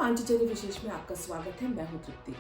पांचजन्य विशेष में आपका स्वागत है। मैं हूं तृप्ति।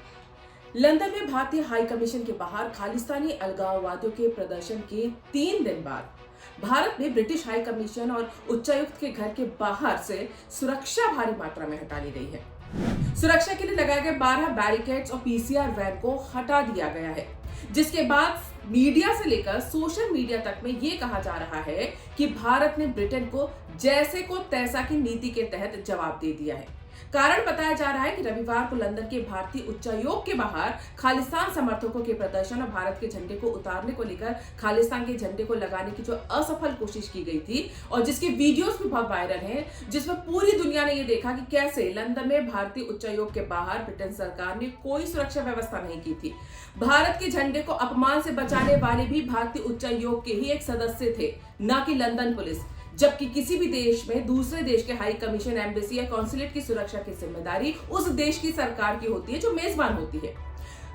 लंदन में भारतीय हाई कमीशन के बाहर खालिस्तानी अलगाववादियों के प्रदर्शन के 3 दिन बाद भारत में ब्रिटिश हाई कमीशन और उच्चायुक्त के घर के बाहर से सुरक्षा भारी मात्रा में हटा ली गई है। सुरक्षा के लिए लगाए गए 12 बैरिकेड्स और पीसीआर वैन को हटा दिया गया है, जिसके बाद मीडिया से लेकर सोशल मीडिया तक में ये कहा जा रहा है कि भारत ने ब्रिटेन को जैसे को तैसा की नीति के तहत जवाब दे दिया है। कारण बताया जा रहा है कि रविवार को लंदन के भारतीय उच्चायोग के बाहर खालिस्तान समर्थकों के प्रदर्शन और भारत के झंडे को उतारने को लेकर खालिस्तान के झंडे को लगाने की जो असफल कोशिश की गई थी और जिसके वीडियोस भी बहुत वायरल हैं, जिसमें पूरी दुनिया ने ये देखा कि कैसे लंदन में भारतीय उच्चायोग के बाहर ब्रिटेन सरकार ने कोई सुरक्षा व्यवस्था नहीं की थी। भारत के झंडे को अपमान से बचाने वाले भी भारतीय उच्चायोग के ही एक सदस्य थे, न कि लंदन पुलिस। जबकि किसी भी देश में दूसरे देश के हाई कमीशन, एम्बेसी या कॉन्सुलेट की सुरक्षा की जिम्मेदारी उस देश की सरकार की होती है जो मेजबान होती है।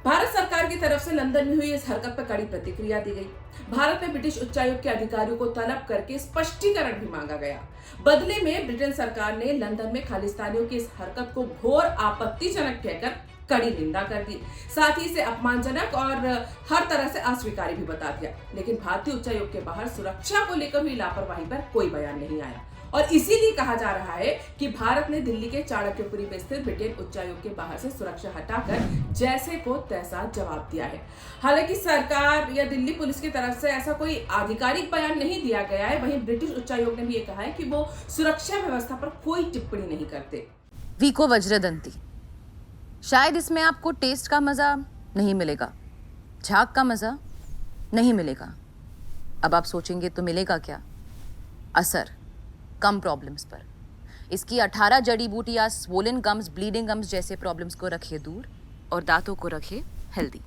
भारत सरकार की तरफ से लंदन में हुई इस हरकत पर कड़ी प्रतिक्रिया दी गई। भारत में ब्रिटिश उच्चायोग के अधिकारियों को तलब करके स्पष्टीकरण भी मांगा गया। बदले में ब्रिटेन सरकार ने लंदन में खालिस्तानियों की इस हरकत को घोर आपत्तिजनक कहकर कड़ी निंदा कर दी, साथ ही इसे अपमानजनक और हर तरह से अस्वीकार्य भी बता दिया। लेकिन भारतीय उच्चायोग के बाहर सुरक्षा को लेकर हुई लापरवाही पर कोई बयान नहीं आया और इसीलिए कहा जा रहा है कि भारत ने दिल्ली के चाणक्यपुरी में स्थित ब्रिटेन उच्चायोग के बाहर से सुरक्षा हटाकर जैसे को तैसा जवाब दिया है। हालांकि सरकार या दिल्ली पुलिस की तरफ से ऐसा कोई आधिकारिक बयान नहीं दिया गया है। वहीं ब्रिटिश उच्चायोग ने भी ये कहा है कि वो सुरक्षा व्यवस्था पर कोई टिप्पणी नहीं करते। वीको वज्रदंती, शायद इसमें आपको टेस्ट का मजा नहीं मिलेगा, झाग का मजा नहीं मिलेगा। अब आप सोचेंगे तो मिलेगा क्या? असर कम प्रॉब्लम्स पर। इसकी 18 जड़ी बूटियां स्वोलन गम्स, ब्लीडिंग गम्स जैसे प्रॉब्लम्स को रखे दूर और दांतों को रखे हेल्दी।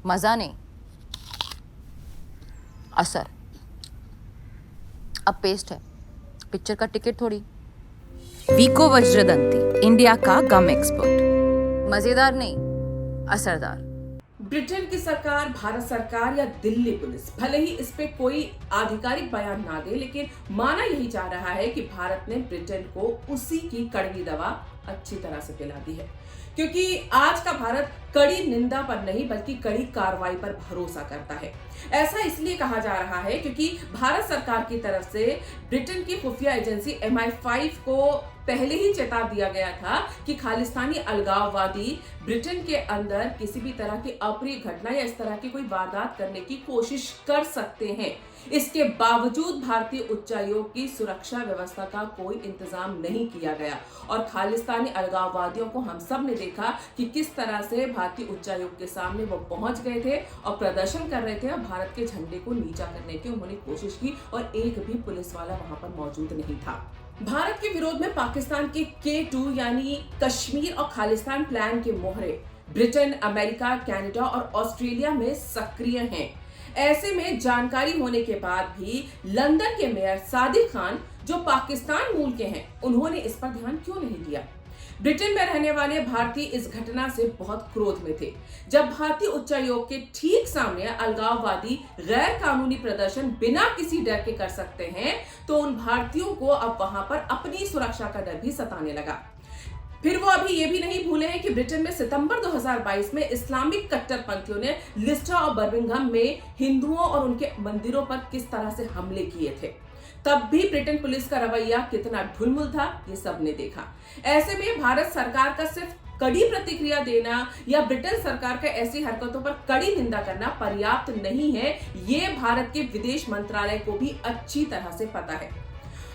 मजा नहीं, असर। अब पेस्ट है, पिक्चर का टिकट थोड़ी। वीको वज्रदंती, इंडिया का गम एक्सपर्ट। मजेदार नहीं, असरदार। ब्रिटेन की सरकार, भारत सरकार या दिल्ली पुलिस भले ही इस पे कोई आधिकारिक बयान ना दे, लेकिन माना यही जा रहा है कि भारत ने ब्रिटेन को उसी की कड़वी दवा अच्छी तरह से पिला दी है, क्योंकि आज का भारत कड़ी निंदा पर नहीं बल्कि कड़ी कार्रवाई पर भरोसा करता है। ऐसा इसलिए कहा जा रहा है क्योंकि भारत सरकार की तरफ से ब्रिटेन की खुफिया एजेंसी MI5 को पहले ही चेता दिया गया था कि खालिस्तानी अलगाववादी ब्रिटेन के अंदर किसी भी तरह की अप्रिय घटना या इस तरह की कोई वारदात करने की कोशिश कर सकते हैं। इसके बावजूद भारतीय उच्चायोग की सुरक्षा व्यवस्था का कोई इंतजाम नहीं किया गया और खालिस्तानी अलगाववादियों को हम सब ने देखा कि किस तरह से भारतीय उच्चायोग के सामने वो पहुंच गए थे और प्रदर्शन कर रहे थे और भारत के झंडे को नीचा करने की उन्होंने कोशिश की और एक भी पुलिस वाला वहां पर मौजूद नहीं था। भारत के विरोध में पाकिस्तान के K2 यानी कश्मीर और खालिस्तान प्लान के मोहरे ब्रिटेन, अमेरिका, कनाडा और ऑस्ट्रेलिया में सक्रिय हैं। ऐसे में जानकारी होने के बाद भी लंदन के मेयर सादिक खान, जो पाकिस्तान मूल के हैं, उन्होंने इस पर ध्यान क्यों नहीं दिया? ब्रिटेन में रहने वाले भारतीय इस घटना से बहुत क्रोध में थे। जब भारतीय उच्चायोग के ठीक सामने अलगाववादी गैर कानूनी प्रदर्शन बिना किसी डर के कर सकते हैं, तो उन भारतीयों को अब वहां पर अपनी सुरक्षा का डर भी सताने लगा। फिर वो अभी ये भी नहीं भूले हैं कि ब्रिटेन में सितंबर 2022 में इस्लामिक कट्टरपंथियों ने लिस्टर और बर्मिंघम में हिंदुओं और उनके मंदिरों पर किस तरह से हमले किए थे। तब भी ब्रिटेन पुलिस का रवैया कितना ढुलमुल था, ये सबने देखा। ऐसे में भारत सरकार का सिर्फ कड़ी प्रतिक्रिया देना या ब्रिटेन सरकार का ऐसी हरकतों पर कड़ी निंदा करना पर्याप्त नहीं है, ये भारत के विदेश मंत्रालय को भी अच्छी तरह से पता है।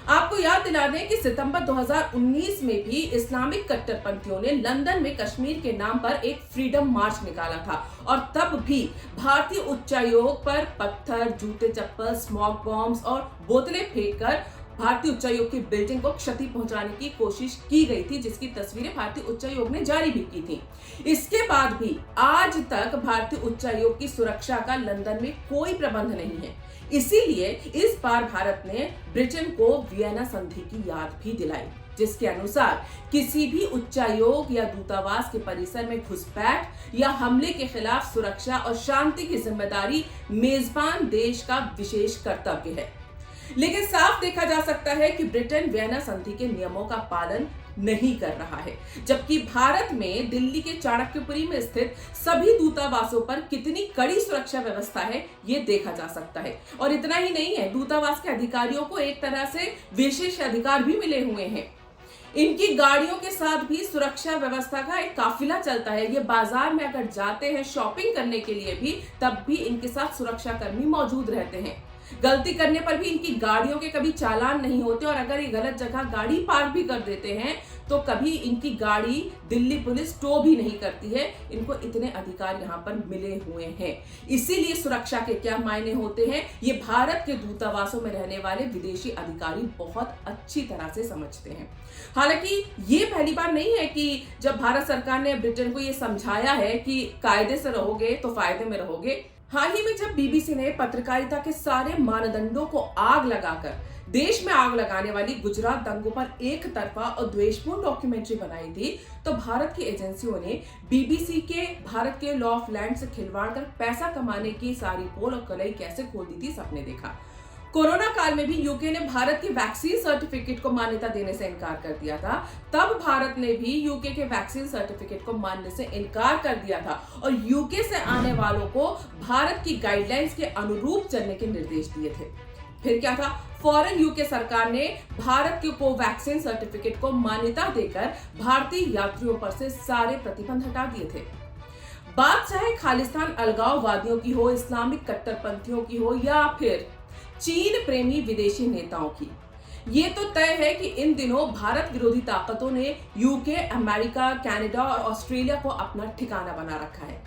आपको याद दिला दें कि सितंबर 2019 में भी इस्लामिक कट्टरपंथियों ने लंदन में कश्मीर के नाम पर एक फ्रीडम मार्च निकाला था और तब भी भारतीय उच्चायोग पर पत्थर, जूते चप्पल, स्मोक बॉम्ब्स और बोतलें फेंककर भारतीय उच्चायोग की बिल्डिंग को क्षति पहुंचाने की कोशिश की गई थी, जिसकी तस्वीरें भारतीय उच्चायोग ने जारी भी की थी। इसके बाद भी आज तक भारतीय उच्चायोग की सुरक्षा का लंदन में कोई प्रबंध नहीं है। इसीलिए इस बार भारत ने ब्रिटेन को वियना संधि की याद भी दिलाई, जिसके अनुसार किसी भी उच्चायोग या दूतावास के परिसर में घुसपैठ या हमले के खिलाफ सुरक्षा और शांति की जिम्मेदारी मेजबान देश का विशेष कर्तव्य है। लेकिन साफ देखा जा सकता है कि ब्रिटेन वियना संधि के नियमों का पालन नहीं कर रहा है, जबकि भारत में दिल्ली के चाणक्यपुरी में स्थित सभी दूतावासों पर कितनी कड़ी सुरक्षा व्यवस्था है ये देखा जा सकता है। और इतना ही नहीं है, दूतावास के अधिकारियों को एक तरह से विशेष अधिकार भी मिले हुए हैं। इनकी गाड़ियों के साथ भी सुरक्षा व्यवस्था का एक काफिला चलता है। ये बाजार में अगर जाते हैं शॉपिंग करने के लिए भी, तब भी इनके साथ सुरक्षा कर्मी मौजूद रहते हैं। गलती करने पर भी इनकी गाड़ियों के कभी चालान नहीं होते, और अगर ये गलत जगह गाड़ी पार्क भी कर देते हैं तो कभी इनकी गाड़ी दिल्ली पुलिस टो भी नहीं करती है। इनको इतने अधिकार यहाँ पर मिले हुए हैं। इसीलिए सुरक्षा के क्या मायने होते हैं ये भारत के दूतावासों में रहने वाले विदेशी अधिकारी बहुत अच्छी तरह से समझते हैं। हालांकि ये पहली बार नहीं है कि जब भारत सरकार ने ब्रिटेन को ये समझाया है कि कायदे से रहोगे तो फायदे में रहोगे। हाल ही में जब बीबीसी ने पत्रकारिता के सारे मानदंडों को आग लगाकर देश में आग लगाने वाली गुजरात दंगों पर एक तरफा और द्वेषपूर्ण डॉक्यूमेंट्री बनाई थी, तो भारत की एजेंसियों ने बीबीसी के भारत के लॉ ऑफ लैंड से खिलवाड़ कर पैसा कमाने की सारी पोल और कलई कैसे खोल दी थी सबने देखा। कोरोना काल में भी यूके ने भारत की वैक्सीन सर्टिफिकेट को मान्यता देने से इनकार कर दिया था। तब भारत ने भी यूके के वैक्सीन सर्टिफिकेट को मानने से इनकार कर दिया था और यूके से आने वालों को भारत की गाइडलाइंस के अनुरूप चलने के निर्देश दिए थे। फिर क्या था, फौरन यूके सरकार ने भारत के कोवैक्सीन सर्टिफिकेट को मान्यता देकर भारतीय यात्रियों पर से सारे प्रतिबंध हटा दिए थे। बात चाहे खालिस्तान अलगाववादियों की हो, इस्लामिक कट्टरपंथियों की हो, या फिर चीन प्रेमी विदेशी नेताओं की, ये तो तय है कि इन दिनों भारत विरोधी ताकतों ने यूके, अमेरिका, कनाडा और ऑस्ट्रेलिया को अपना ठिकाना बना रखा है।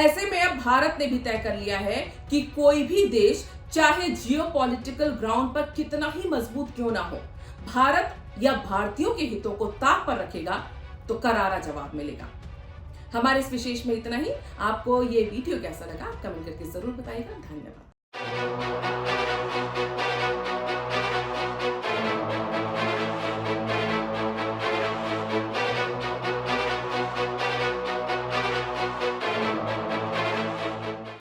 ऐसे में अब भारत ने भी तय कर लिया है कि कोई भी देश चाहे जियोपॉलिटिकल ग्राउंड पर कितना ही मजबूत क्यों ना हो, भारत या भारतीयों के हितों को ताक पर रखेगा तो करारा जवाब मिलेगा। हमारे इस विशेष में इतना ही। आपको ये वीडियो कैसा लगा कमेंट करके जरूर बताइएगा। धन्यवाद।